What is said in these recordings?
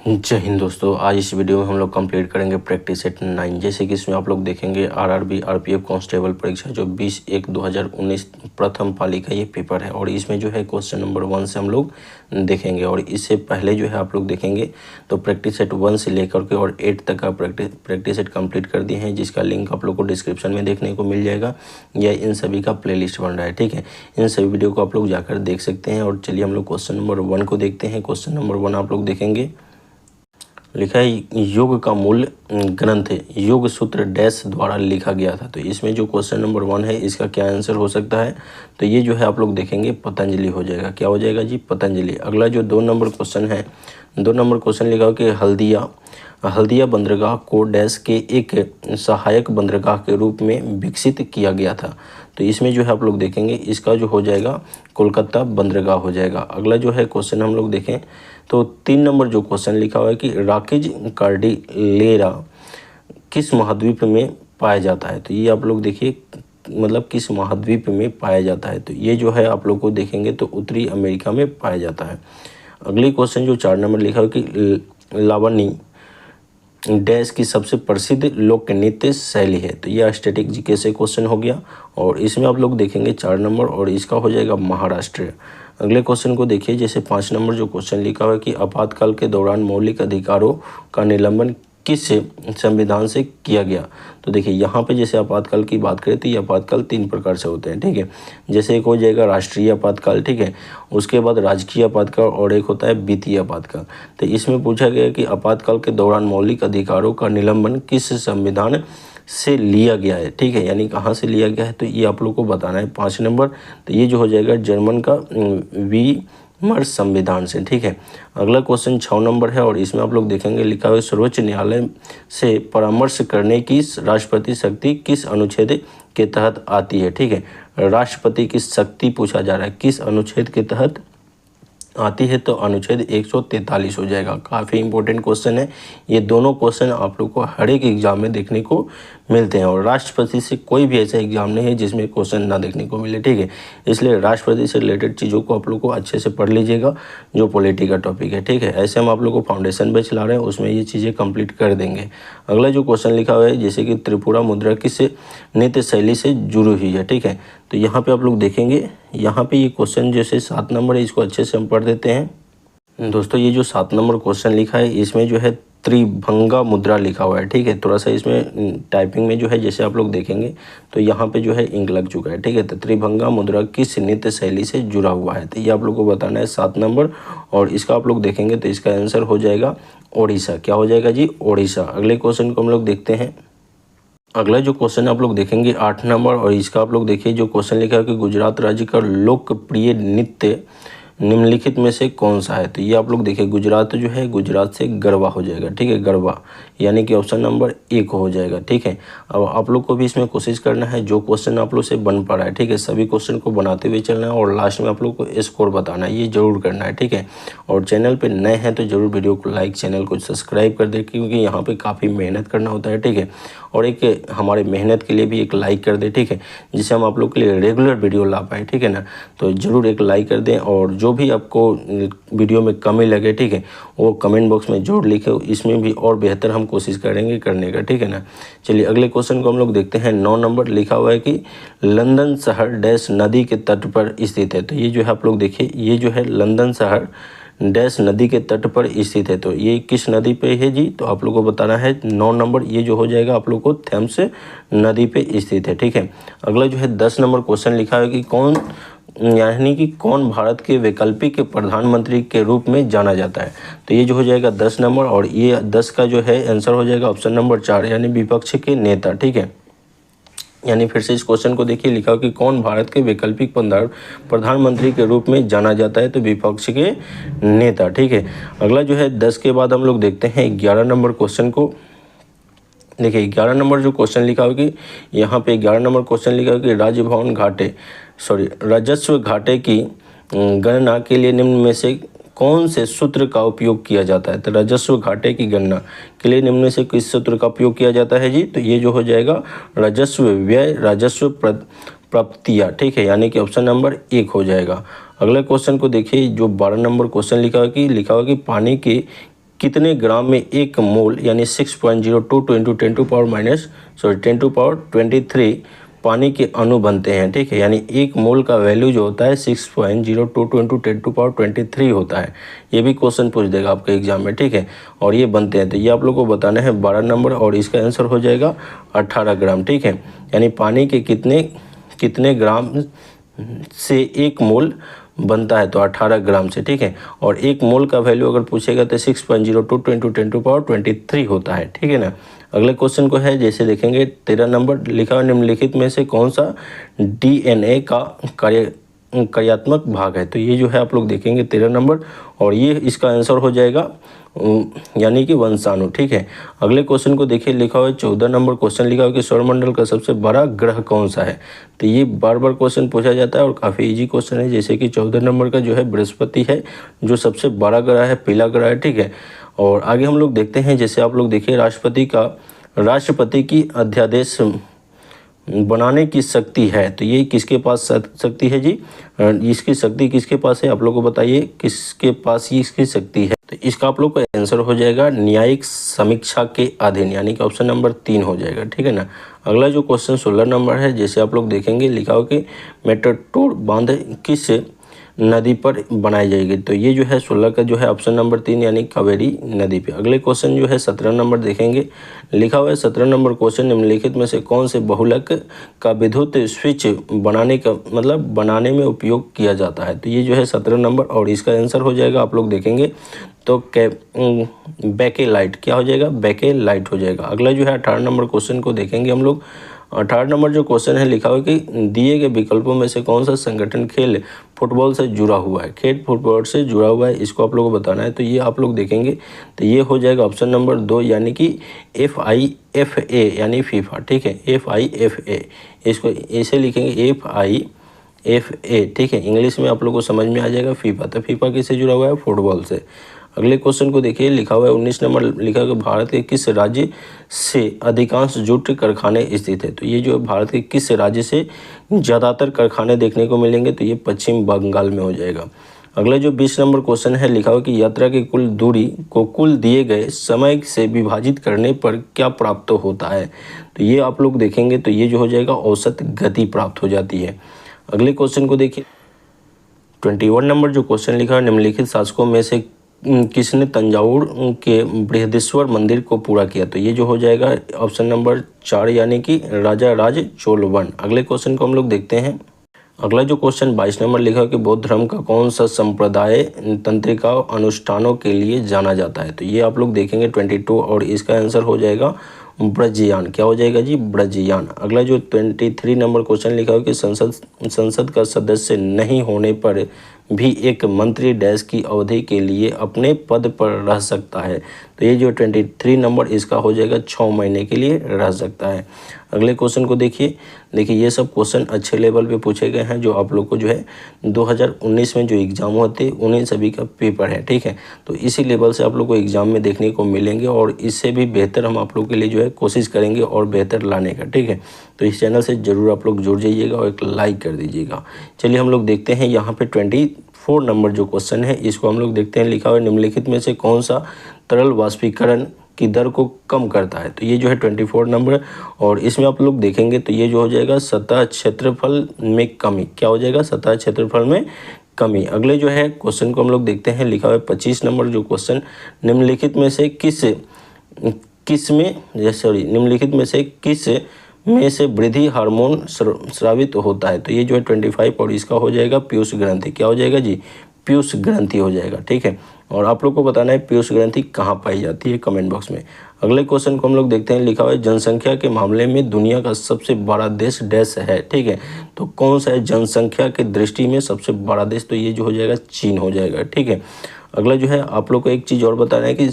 जय हिंद दोस्तों। आज इस वीडियो में हम लोग कंप्लीट करेंगे प्रैक्टिस सेट 9। जैसे कि इसमें आप लोग देखेंगे आरआरबी आरपीएफ कांस्टेबल परीक्षा जो 20/1/2019 प्रथम पाली का ये पेपर है और इसमें जो है क्वेश्चन नंबर 1 से हम लोग देखेंगे। और इससे पहले जो है आप लोग देखेंगे तो प्रैक्टिस सेट 1 से लेकर के और 8 तक का प्रैक्टिस सेट कंप्लीट कर दिए हैं, जिसका लिंक आप लोग को डिस्क्रिप्शन में देखने को मिल जाएगा। यह इन सभी का प्ले लिस्ट बन रहा है, ठीक है। इन सभी वीडियो को आप लोग जाकर देख सकते हैं। और चलिए हम लोग क्वेश्चन नंबर 1 को देखते हैं। क्वेश्चन नंबर 1 आप लोग देखेंगे, लिखा है योग का मूल ग्रंथ योग सूत्र डैश द्वारा लिखा गया था। तो इसमें जो क्वेश्चन नंबर 1 है इसका क्या आंसर हो सकता है, तो ये जो है आप लोग देखेंगे पतंजलि हो जाएगा। क्या हो जाएगा जी? पतंजलि। अगला जो 2 नंबर क्वेश्चन है, 2 नंबर क्वेश्चन लिखा हो कि हल्दिया बंदरगाह को डैश के एक सहायक बंदरगाह के रूप में विकसित किया गया था। तो इसमें जो है आप लोग देखेंगे इसका जो हो जाएगा कोलकाता बंदरगाह हो जाएगा। अगला जो है क्वेश्चन हम लोग देखें तो 3 नंबर जो क्वेश्चन लिखा हुआ है कि राकेज कार्डिलेरा किस महाद्वीप में पाया जाता है। तो ये आप लोग देखिए मतलब किस महाद्वीप में पाया जाता है। तो ये जो है आप लोग को देखेंगे तो उत्तरी अमेरिका में पाया जाता है। अगली क्वेश्चन जो 4 नंबर लिखा हुआ है कि लावनी डैश की सबसे प्रसिद्ध लोक नृत्य शैली है। तो यह स्टैटिक जीके से क्वेश्चन हो गया और इसमें आप लोग देखेंगे 4 नंबर और इसका हो जाएगा महाराष्ट्र। अगले क्वेश्चन को देखिए, जैसे 5 नंबर जो क्वेश्चन लिखा हुआ है कि आपातकाल के दौरान मौलिक अधिकारों का निलंबन किस संविधान से किया गया। तो देखिए यहाँ पे जैसे आपातकाल की बात करें तो ये आपातकाल 3 प्रकार से होते हैं, ठीक है। जैसे एक हो जाएगा राष्ट्रीय आपातकाल, ठीक है, उसके बाद राजकीय आपातकाल और एक होता है वित्तीय आपातकाल। तो इसमें पूछा गया कि आपातकाल के दौरान मौलिक अधिकारों का निलंबन किस संविधान से लिया गया है, ठीक है, यानी कहाँ से लिया गया है, तो ये आप लोग को बताना है 5 नंबर। तो ये जो हो जाएगा जर्मन का वीमर संविधान से, ठीक है। अगला क्वेश्चन 6 नंबर है और इसमें आप लोग देखेंगे लिखा हुआ है सर्वोच्च न्यायालय से परामर्श करने की राष्ट्रपति शक्ति किस अनुच्छेद के तहत आती है, ठीक है। राष्ट्रपति की शक्ति पूछा जा रहा है किस अनुच्छेद के तहत आती है, तो अनुच्छेद 143 हो जाएगा। काफ़ी इंपॉर्टेंट क्वेश्चन है। ये दोनों क्वेश्चन आप लोग को हर एक एग्जाम में देखने को मिलते हैं और राष्ट्रपति से कोई भी ऐसा एग्जाम नहीं है जिसमें क्वेश्चन ना देखने को मिले, ठीक है। इसलिए राष्ट्रपति से रिलेटेड चीज़ों को आप लोग को अच्छे से पढ़ लीजिएगा, जो पॉलिटी का टॉपिक है, ठीक है। ऐसे हम आप लोग को फाउंडेशन बैच ला रहे हैं, उसमें ये चीज़ें कंप्लीट कर देंगे। अगला जो क्वेश्चन लिखा हुआ है जैसे कि त्रिपुरा मुद्रा किस नृत्य शैली से जुड़ी हुई है, ठीक है। तो यहाँ पे आप लोग देखेंगे यहाँ पे ये क्वेश्चन जैसे 7 नंबर है, इसको अच्छे से हम पढ़ देते हैं। दोस्तों ये जो 7 नंबर क्वेश्चन लिखा है इसमें जो है त्रिभंगा मुद्रा लिखा हुआ है, ठीक है। थोड़ा सा इसमें टाइपिंग में जो है जैसे आप लोग देखेंगे तो यहाँ पे जो है इंक लग चुका है, ठीक है। तो त्रिभंगा मुद्रा किस नृत्य शैली से जुड़ा हुआ है, तो ये आप लोग को बताना है 7 नंबर और इसका आप लोग देखेंगे तो इसका आंसर हो जाएगा ओडिशा। क्या हो जाएगा जी? ओडिशा। अगले क्वेश्चन को हम लोग देखते हैं। अगला जो क्वेश्चन आप लोग देखेंगे 8 नंबर और इसका आप लोग देखिए जो क्वेश्चन लिखा है कि गुजरात राज्य का लोकप्रिय नृत्य निम्नलिखित में से कौन सा है। तो ये आप लोग देखिए गुजरात जो है, गुजरात से गरबा हो जाएगा, ठीक है, गरबा, यानी कि ऑप्शन नंबर 1 हो जाएगा, ठीक है। अब आप लोग को भी इसमें कोशिश करना है जो क्वेश्चन आप लोग से बन पा रहा है, ठीक है, सभी क्वेश्चन को बनाते हुए चलना है और लास्ट में आप लोग को स्कोर बताना है, ये जरूर करना है, ठीक है। और चैनल पर नए हैं तो जरूर वीडियो को लाइक, चैनल को सब्सक्राइब कर दे, क्योंकि यहाँ पर काफ़ी मेहनत करना होता है, ठीक है। और एक हमारे मेहनत के लिए भी एक लाइक कर दे, ठीक है, जिससे हम आप लोग के लिए रेगुलर वीडियो ला पाए, ठीक है ना। तो ज़रूर एक लाइक कर दें और जो भी आपको वीडियो में कमी लगे, ठीक है, वो कमेंट बॉक्स में जोड़ लिखे, इसमें भी और बेहतर हम कोशिश करेंगे करने का, ठीक है ना। चलिए अगले क्वेश्चन को हम लोग देखते हैं। 9 नंबर लिखा हुआ है कि लंदन शहर डैश नदी के तट पर स्थित है। तो ये जो है आप लोग देखिए ये जो है लंदन शहर डैश नदी के तट पर स्थित है। तो ये किस नदी पे है जी? तो आप लोग को बताना है 9 नंबर, ये जो हो जाएगा आप लोग को थेम्स नदी पे स्थित है, ठीक है। अगला जो है 10 नंबर क्वेश्चन लिखा है कि कौन भारत के वैकल्पिक प्रधानमंत्री के रूप में जाना जाता है। तो ये जो हो जाएगा 10 नंबर और ये 10 का जो है आंसर हो जाएगा ऑप्शन नंबर 4, यानी विपक्ष के नेता, ठीक है। यानी फिर से इस क्वेश्चन को देखिए लिखा कि कौन भारत के वैकल्पिक प्रधानमंत्री के रूप में जाना जाता है, तो विपक्ष के नेता, ठीक है। अगला जो है 10 के बाद हम लोग देखते हैं 11 नंबर क्वेश्चन को। देखिए 11 नंबर जो क्वेश्चन लिखा हो कि यहाँ पे 11 नंबर क्वेश्चन लिखा हो कि राजस्व घाटे की गणना के लिए निम्न में से कौन से सूत्र का उपयोग किया जाता है। तो राजस्व घाटे की गणना के लिए निम्न में से किस सूत्र का उपयोग किया जाता है जी? तो ये जो हो जाएगा राजस्व व्यय राजस्व प्राप्तियाँ, ठीक है, यानी कि ऑप्शन नंबर 1 हो जाएगा। अगले क्वेश्चन को देखिए जो 12 नंबर क्वेश्चन लिखा हुआ कि पानी के कितने ग्राम में एक मोल यानी 6.022 इंटू 10 टू पावर 23 पानी के अणु बनते हैं। ठीक है, यानी एक मोल का वैल्यू जो होता है 6.022 इंटू 10 टू पावर 23 होता है। ये भी क्वेश्चन पूछ देगा आपके एग्जाम में। ठीक है, और ये बनते हैं, तो ये आप लोग को बताना है 12 नंबर, और इसका आंसर हो जाएगा 18 ग्राम। ठीक है, यानी पानी के कितने ग्राम से एक मोल बनता है, तो 18 ग्राम से। ठीक है, और एक मोल का वैल्यू अगर पूछेगा तो 6.022 इंटू 10 टू पावर 23 होता है। ठीक है ना। अगले क्वेश्चन को है जैसे देखेंगे 13 नंबर लिखा हुआ, निम्नलिखित में से कौन सा DNA का कार्यात्मक भाग है। तो ये जो है आप लोग देखेंगे 13 नंबर, और ये इसका आंसर हो जाएगा यानी कि वंशाणु। ठीक है, अगले क्वेश्चन को देखिए, लिखा हुआ है 14 नंबर क्वेश्चन लिखा हुआ कि सौरमंडल का सबसे बड़ा ग्रह कौन सा है। तो ये बार बार क्वेश्चन पूछा जाता है और काफ़ी इजी क्वेश्चन है। जैसे कि 14 नंबर का जो है बृहस्पति है, जो सबसे बड़ा ग्रह है, पीला ग्रह है। ठीक है, और आगे हम लोग देखते हैं, जैसे आप लोग देखिए राष्ट्रपति की अध्यादेश बनाने की शक्ति है, तो ये किसके पास शक्ति है जी, इसकी शक्ति किसके पास है, आप लोग को बताइए किसके पास ये इसकी शक्ति है। तो इसका आप लोग का आंसर हो जाएगा न्यायिक समीक्षा के अधीन, यानी कि ऑप्शन नंबर 3 हो जाएगा। ठीक है ना। अगला जो क्वेश्चन 16 नंबर है, जैसे आप लोग देखेंगे लिखा हो कि मेटाडोर बांध किस नदी पर बनाई जाएगी। तो ये जो है 16 का जो है ऑप्शन नंबर 3 यानी कावेरी नदी पे। अगले क्वेश्चन जो है 17 नंबर देखेंगे, लिखा हुआ है 17 नंबर क्वेश्चन, निम्नलिखित में से कौन से बहुलक का विद्युत स्विच बनाने में उपयोग किया जाता है। तो ये जो है 17 नंबर, और इसका आंसर हो जाएगा आप लोग देखेंगे तो बैकेलाइट, क्या हो जाएगा, बैकेलाइट हो जाएगा। अगला जो है 18 नंबर क्वेश्चन को देखेंगे हम लोग। 18 नंबर जो क्वेश्चन है लिखा हुआ है कि दिए गए विकल्पों में से कौन सा संगठन खेल फुटबॉल से जुड़ा हुआ है, खेल फुटबॉल से जुड़ा हुआ है, इसको आप लोगों को बताना है। तो ये आप लोग देखेंगे तो ये हो जाएगा ऑप्शन नंबर 2 यानी कि FIFA यानी फीफा। ठीक है, FIFA, इसको ऐसे लिखेंगे FIFA। ठीक है, इंग्लिश में आप लोग को समझ में आ जाएगा फीफा। तो फीफा किससे जुड़ा हुआ है, फुटबॉल से। अगले क्वेश्चन को देखिए, लिखा हुआ है 19 नंबर लिखा है कि भारत के किस राज्य से अधिकांश जूट कारखाने स्थित है। तो ये जो भारत के किस राज्य से ज़्यादातर कारखाने देखने को मिलेंगे, तो ये पश्चिम बंगाल में हो जाएगा। अगला जो 20 नंबर क्वेश्चन है लिखा हुआ कि यात्रा की कुल दूरी को कुल दिए गए समय से विभाजित करने पर क्या प्राप्त होता है। तो ये आप लोग देखेंगे तो ये जो हो जाएगा औसत गति प्राप्त हो जाती है। अगले क्वेश्चन को देखिए 21 नंबर जो क्वेश्चन लिखा है, निम्नलिखित शासकों में से किसने तंजावुर के बृहदेश्वर मंदिर को पूरा किया। तो ये जो हो जाएगा ऑप्शन नंबर 4 यानी कि राजा राज चोल वन। अगले क्वेश्चन को हम लोग देखते हैं। अगला जो क्वेश्चन 22 नंबर लिखा है कि बौद्ध धर्म का कौन सा संप्रदाय तंत्रिका अनुष्ठानों के लिए जाना जाता है। तो ये आप लोग देखेंगे 22, और इसका आंसर हो जाएगा ब्रजयान। क्या हो जाएगा जी, ब्रजयान। अगला जो 23 नंबर क्वेश्चन लिखा है कि संसद का सदस्य नहीं होने पर भी एक मंत्री डैश की अवधि के लिए अपने पद पर रह सकता है। तो ये जो 23 नंबर इसका हो जाएगा 6 महीने के लिए रह सकता है। अगले क्वेश्चन को देखिए ये सब क्वेश्चन अच्छे लेवल पे पूछे गए हैं, जो आप लोग को जो है 2019 में जो एग्ज़ाम होते हैं उन्हीं सभी का पेपर है। ठीक है, तो इसी लेवल से आप लोग को एग्ज़ाम में देखने को मिलेंगे, और इससे भी बेहतर हम आप लोग के लिए जो है कोशिश करेंगे और बेहतर लाने का। ठीक है, तो इस चैनल से ज़रूर आप लोग जुड़ जाइएगा और एक लाइक कर दीजिएगा। चलिए हम लोग देखते हैं यहाँ पे 24 नंबर जो क्वेश्चन है, इसको हम लोग देखते हैं। लिखा हुआ है निम्नलिखित में से कौन सा तरल वाष्पीकरण की दर को कम करता है। तो ये जो है 24 नंबर, और इसमें आप लोग देखेंगे तो ये जो हो जाएगा सतह क्षेत्रफल में कमी। क्या हो जाएगा, सतह क्षेत्रफल में कमी। अगले जो है क्वेश्चन को हम लोग देखते हैं। लिखा हुआ है 25 नंबर जो क्वेश्चन, निम्नलिखित में से किस में से वृद्धि हार्मोन स्रावित होता है। तो ये जो है 25, और इसका हो जाएगा पीयूष ग्रंथि। क्या हो जाएगा जी, पीयूष ग्रंथि हो जाएगा। ठीक है, और आप लोग को बताना है पीयूष ग्रंथि कहाँ पाई जाती है कमेंट बॉक्स में। अगले क्वेश्चन को हम लोग देखते हैं। लिखा हुआ है जनसंख्या के मामले में दुनिया का सबसे बड़ा देश डैश है। ठीक है, तो कौन सा है जनसंख्या की दृष्टि में सबसे बड़ा देश। तो ये जो हो जाएगा चीन हो जाएगा। ठीक है, अगला जो है आप लोग को एक चीज़ और बताना है कि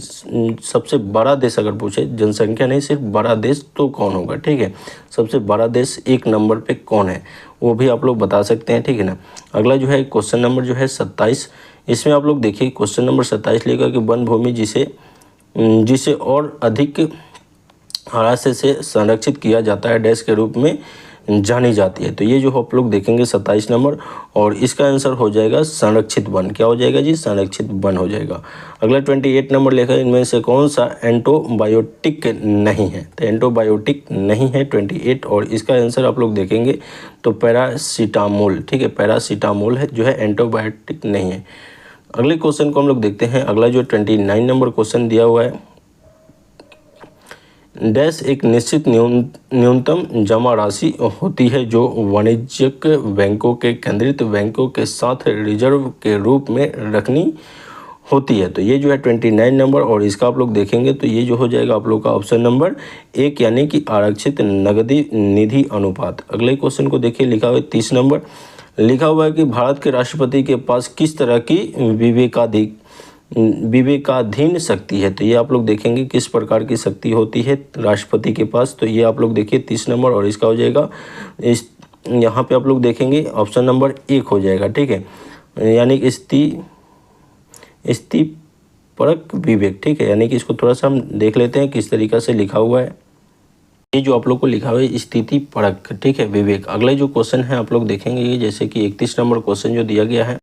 सबसे बड़ा देश अगर पूछे, जनसंख्या नहीं सिर्फ बड़ा देश, तो कौन होगा। ठीक है, सबसे बड़ा देश 1 नंबर पे कौन है वो भी आप लोग बता सकते हैं। ठीक है ना। अगला जो है क्वेश्चन नंबर जो है 27, इसमें आप लोग देखिए क्वेश्चन नंबर 27 लिखा कि वन भूमि जिसे और अधिक हास्य से संरक्षित किया जाता है डैश के रूप में जानी जाती है। तो ये जो आप लोग देखेंगे 27 नंबर, और इसका आंसर हो जाएगा संरक्षित वन। क्या हो जाएगा जी? संरक्षित वन हो जाएगा। अगला 28 नंबर लिखा है, इनमें से कौन सा एंटीबायोटिक नहीं है? तो एंटीबायोटिक नहीं है 28, और इसका आंसर आप लोग देखेंगे तो पैरासीटामोल। ठीक है, पैरासीटामोल है जो है, एंटीबायोटिक नहीं है। अगले क्वेश्चन को हम लोग देखते हैं। अगला जो 29 नंबर क्वेश्चन दिया हुआ है, डैश एक निश्चित न्यूनतम जमा राशि होती है जो वाणिज्यिक बैंकों के केंद्रित बैंकों के साथ रिजर्व के रूप में रखनी होती है। तो ये जो है 29 नंबर, और इसका आप लोग देखेंगे तो ये जो हो जाएगा आप लोग का ऑप्शन नंबर 1, यानी कि आरक्षित नगदी निधि अनुपात। अगले क्वेश्चन को देखिए, लिखा हुआ है 30 नंबर, लिखा हुआ है कि भारत के राष्ट्रपति के पास किस तरह की विवेकाधीन शक्ति है? तो ये आप लोग देखेंगे किस प्रकार की शक्ति होती है राष्ट्रपति के पास। तो ये आप लोग देखिए 30 नंबर, और इसका हो जाएगा इस यहाँ पे आप लोग देखेंगे ऑप्शन नंबर 1 हो जाएगा। ठीक है, यानी कि स्थितिपरक विवेक। ठीक है, यानी कि इसको थोड़ा सा हम देख लेते हैं किस तरीक़ा से लिखा हुआ है। ये जो आप लोग को लिखा हुआ है स्थिति परक, ठीक है, विवेक। अगले जो क्वेश्चन है आप लोग देखेंगे, ये जैसे कि 31 नंबर क्वेश्चन जो दिया गया है,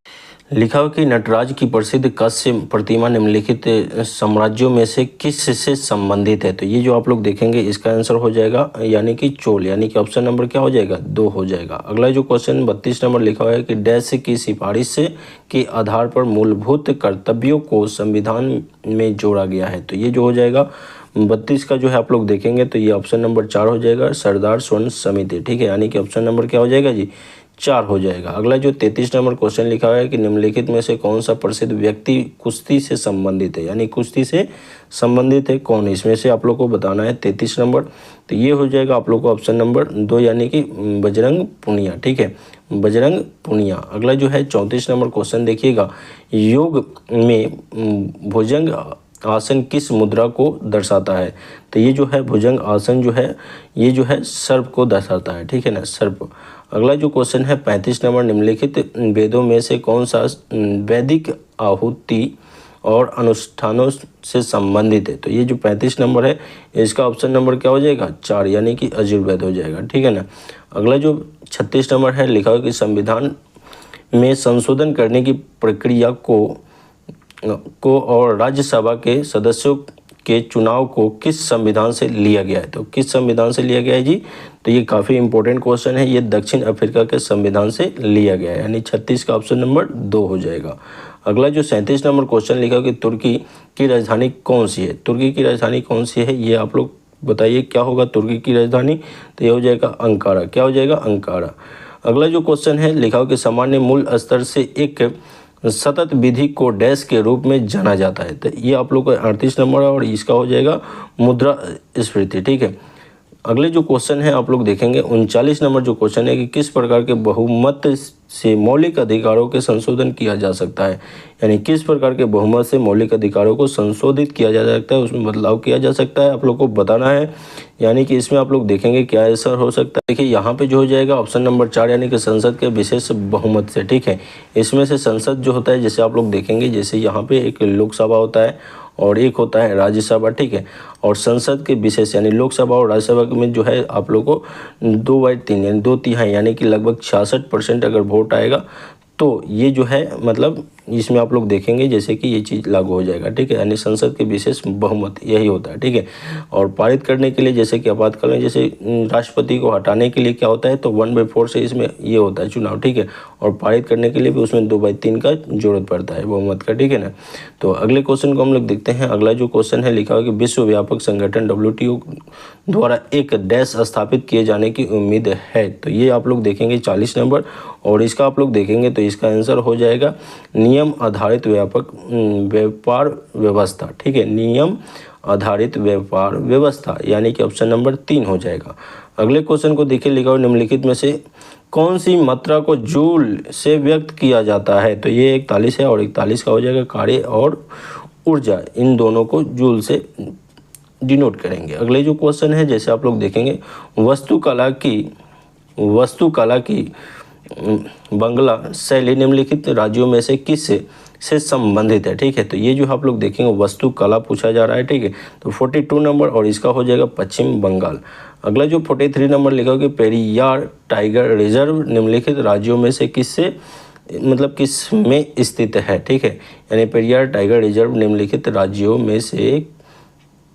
लिखा हुआ कि नटराज की प्रसिद्ध कांस्य प्रतिमा निम्नलिखित साम्राज्यों में से किस से संबंधित है? तो ये जो आप लोग देखेंगे इसका आंसर हो जाएगा यानी कि चोल, यानी कि ऑप्शन नंबर क्या हो जाएगा? 2 हो जाएगा। अगला जो क्वेश्चन 32 नंबर लिखा हुआ है कि डैश की सिफारिश के आधार पर मूलभूत कर्तव्यों को संविधान में जोड़ा गया है। तो ये जो हो जाएगा 32 का जो है आप लोग देखेंगे तो ये ऑप्शन नंबर 4 हो जाएगा, सरदार स्वर्ण समिति। ठीक है, यानी कि ऑप्शन नंबर क्या हो जाएगा जी? 4 हो जाएगा। अगला जो 33 नंबर क्वेश्चन लिखा हुआ है कि निम्नलिखित में से कौन सा प्रसिद्ध व्यक्ति कुश्ती से संबंधित है? यानी कुश्ती से संबंधित है कौन? इसमें से आप लोग को बताना है 33 नंबर। तो ये हो जाएगा आप लोग को ऑप्शन नंबर 2, यानी कि बजरंग पुनिया। ठीक है, बजरंग पुनिया। अगला जो है 34 नंबर क्वेश्चन देखिएगा, योग में भुजंग आसन किस मुद्रा को दर्शाता है? तो ये जो है भुजंग आसन जो है ये जो है सर्प को दर्शाता है। ठीक है ना, सर्प। अगला जो क्वेश्चन है 35 नंबर, निम्नलिखित वेदों में से कौन सा वैदिक आहुति और अनुष्ठानों से संबंधित है? तो ये जो 35 नंबर है इसका ऑप्शन नंबर क्या हो जाएगा? 4, यानी कि यजुर्वेद हो जाएगा। ठीक है ना। अगला जो 36 नंबर है, लिखा हुआ कि संविधान में संशोधन करने की प्रक्रिया को और राज्यसभा के सदस्यों के चुनाव को किस संविधान से लिया गया है? तो किस संविधान से लिया गया है जी? तो ये काफ़ी इंपॉर्टेंट क्वेश्चन है। ये दक्षिण अफ्रीका के संविधान से लिया गया है, यानी 36 का ऑप्शन नंबर 2 हो जाएगा। अगला जो 37 नंबर क्वेश्चन लिखा कि तुर्की की राजधानी कौन सी है? तुर्की की राजधानी कौन सी है ये आप लोग बताइए, क्या होगा तुर्की की राजधानी? तो ये हो जाएगा अंकारा। क्या हो जाएगा? अंकारा। अगला जो क्वेश्चन है, लिखा कि सामान्य मूल स्तर से एक सतत विधि को डैश के रूप में जाना जाता है। तो ये आप लोग को 38 नंबर है, और इसका हो जाएगा मुद्रास्फीति। ठीक है। अगले जो क्वेश्चन है आप लोग देखेंगे 39 नंबर जो क्वेश्चन है कि किस प्रकार के बहुमत से मौलिक अधिकारों के संशोधन किया जा सकता है? यानी किस प्रकार के बहुमत से मौलिक अधिकारों को संशोधित किया जा सकता है, उसमें बदलाव किया जा सकता है, आप लोग को बताना है। यानी कि इसमें आप लोग देखेंगे क्या आंसर हो सकता है। देखिए यहाँ पे जो हो जाएगा ऑप्शन नंबर 4, यानी कि संसद के विशेष बहुमत से। ठीक है, इसमें से संसद जो होता है, जैसे आप लोग देखेंगे, जैसे यहाँ पे एक लोकसभा होता है और एक होता है राज्यसभा। ठीक है, और संसद के विशेष यानी लोकसभा और राज्यसभा में जो है आप लोग को 2/3 यानी 2/3 यानी कि लगभग 66% अगर वोट आएगा तो ये जो है मतलब इसमें आप लोग देखेंगे जैसे कि ये चीज़ लागू हो जाएगा। ठीक है, यानी संसद के विशेष बहुमत यही होता है। ठीक है, और पारित करने के लिए जैसे कि आपातकालीन जैसे राष्ट्रपति को हटाने के लिए क्या होता है तो 1/4 से इसमें ये होता है चुनाव। ठीक है, और पारित करने के लिए भी उसमें 2/3 का जरूरत पड़ता है बहुमत का। ठीक है ना। तो अगले क्वेश्चन को हम लोग देखते हैं। अगला जो क्वेश्चन है लिखा हुआ कि विश्व व्यापक संगठन WTO द्वारा एक डैश स्थापित किए जाने की उम्मीद है। तो ये आप लोग देखेंगे 40 नंबर, और इसका आप लोग देखेंगे तो इसका आंसर हो जाएगा नियम आधारित व्यापक व्यापार व्यवस्था। ठीक है, नियम आधारित व्यापार व्यवस्था, यानी कि ऑप्शन नंबर 3 हो जाएगा। अगले क्वेश्चन को देखिए, लिखा हुआ निम्नलिखित में से कौन सी मात्रा को जूल से व्यक्त किया जाता है? तो ये 41 है, और 41 का हो जाएगा कार्य और ऊर्जा, इन दोनों को जूल से डिनोट करेंगे। अगले जो क्वेश्चन है जैसे आप लोग देखेंगे वास्तुकला की बंगला शैली निम्नलिखित राज्यों में से किस से संबंधित है। ठीक है, तो ये जो आप लोग देखेंगे वस्तु कला पूछा जा रहा है। ठीक है, तो 42 नंबर और इसका हो जाएगा पश्चिम बंगाल। अगला जो 43 नंबर लिखा हो कि पेरियार टाइगर रिजर्व निम्नलिखित राज्यों में से किससे किस में स्थित है। ठीक है, यानी पेरियार टाइगर रिजर्व निम्नलिखित राज्यों में से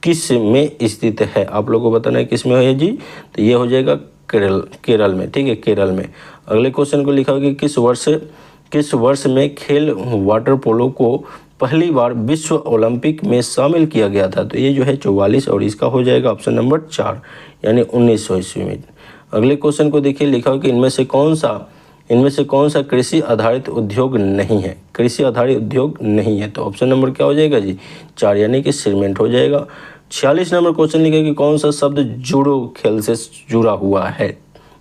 किस में स्थित है, आप लोगों को बताना है किस में है जी। तो ये हो जाएगा केरल में। ठीक है, केरल में। अगले क्वेश्चन को लिखा होगा कि किस वर्ष में खेल वाटर पोलो को पहली बार विश्व ओलंपिक में शामिल किया गया था। तो ये जो है 44 और इसका हो जाएगा ऑप्शन नंबर 4 यानी 1900 ईस्वी में। अगले क्वेश्चन को देखिए, लिखा हो कि इनमें से कौन सा कृषि आधारित उद्योग नहीं है। कृषि आधारित उद्योग नहीं है, तो ऑप्शन नंबर क्या हो जाएगा जी 4 यानी कि सीमेंट हो जाएगा। 46 नंबर क्वेश्चन लिखा है कि कौन सा शब्द जूडो खेल से जुड़ा हुआ है,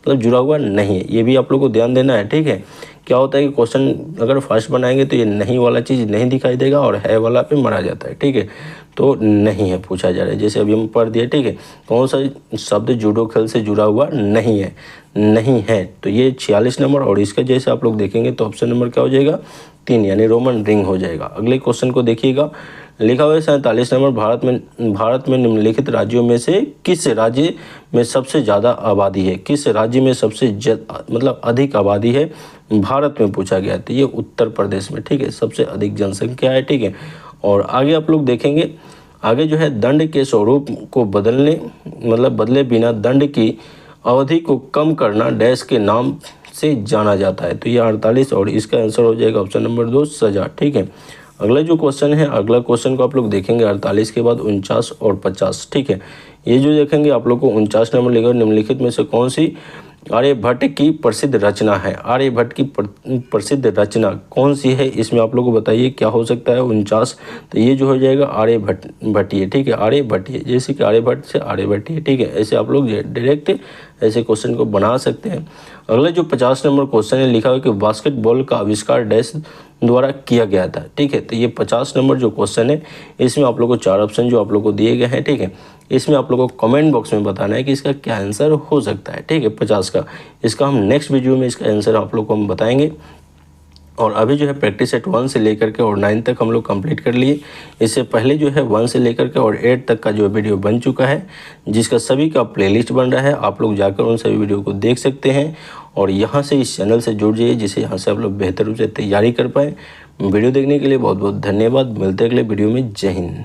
जुड़ा हुआ नहीं है। ये भी आप लोग को ध्यान देना है। ठीक है, क्या होता है कि क्वेश्चन अगर फर्स्ट बनाएंगे तो ये नहीं वाला चीज़ नहीं दिखाई देगा और है वाला पे मरा जाता है। ठीक है, तो नहीं है पूछा जा रहा है, जैसे अभी हम पढ़ दिए। ठीक है, कौन सा शब्द जूडो खेल से जुड़ा हुआ नहीं है, तो ये 46 नंबर और इसका जैसे आप लोग देखेंगे तो ऑप्शन नंबर क्या हो जाएगा 3 यानी रोमन रिंग हो जाएगा। अगले क्वेश्चन को देखिएगा, लिखा हुआ है 47 नंबर भारत में निम्नलिखित राज्यों में से किस राज्य में सबसे ज़्यादा आबादी है। किस राज्य में सबसे अधिक आबादी है भारत में पूछा गया है। तो ये उत्तर प्रदेश में। ठीक है, सबसे अधिक जनसंख्या है। ठीक है, और आगे आप लोग देखेंगे, आगे जो है दंड के स्वरूप को बदले बिना दंड की अवधि को कम करना डैश के नाम से जाना जाता है। तो ये 48 और इसका आंसर हो जाएगा ऑप्शन नंबर 2 सजा। ठीक है, अगला जो क्वेश्चन है, अगला क्वेश्चन को आप लोग देखेंगे 48 के बाद 49 और 50। ठीक है, ये जो देखेंगे आप लोग को 49 नंबर लिखा निम्नलिखित में से कौन सी आर्यभट्ट की प्रसिद्ध रचना है। आर्यभट्ट की प्रसिद्ध रचना कौन सी है, इसमें आप लोग को बताइए क्या हो सकता है 49। तो ये जो हो जाएगा आर्यभट्टीय। ठीक है, आर्यभट्टीय, जैसे कि आर्यभट्ट से आर्यभट्टीय। ठीक है, ऐसे आप लोग डायरेक्ट ऐसे क्वेश्चन को बना सकते हैं। अगला जो 50 नंबर क्वेश्चन है, लिखा है कि बास्केटबॉल का आविष्कार डैश द्वारा किया गया था। ठीक है, तो ये 50 नंबर जो क्वेश्चन है इसमें आप लोग को 4 ऑप्शन जो आप लोग को दिए गए हैं। ठीक है, इसमें आप लोगों को कमेंट बॉक्स में बताना है कि इसका क्या आंसर हो सकता है। ठीक है, 50 का। इसका हम नेक्स्ट वीडियो में इसका आंसर आप लोग को हम बताएंगे। और अभी जो है प्रैक्टिस सेट 1 से लेकर के और 9 तक हम लोग कंप्लीट कर लिए। इससे पहले जो है 1 से लेकर के और 8 तक का जो वीडियो बन चुका है, जिसका सभी का प्लेलिस्ट बन रहा है। आप लोग जाकर उन सभी वीडियो को देख सकते हैं और यहाँ से इस चैनल से जुड़ जाइए, जिससे यहाँ से आप लोग बेहतर रूप से तैयारी कर पाएँ। वीडियो देखने के लिए बहुत बहुत धन्यवाद। मिलते हैं अगले वीडियो में। जय हिंद।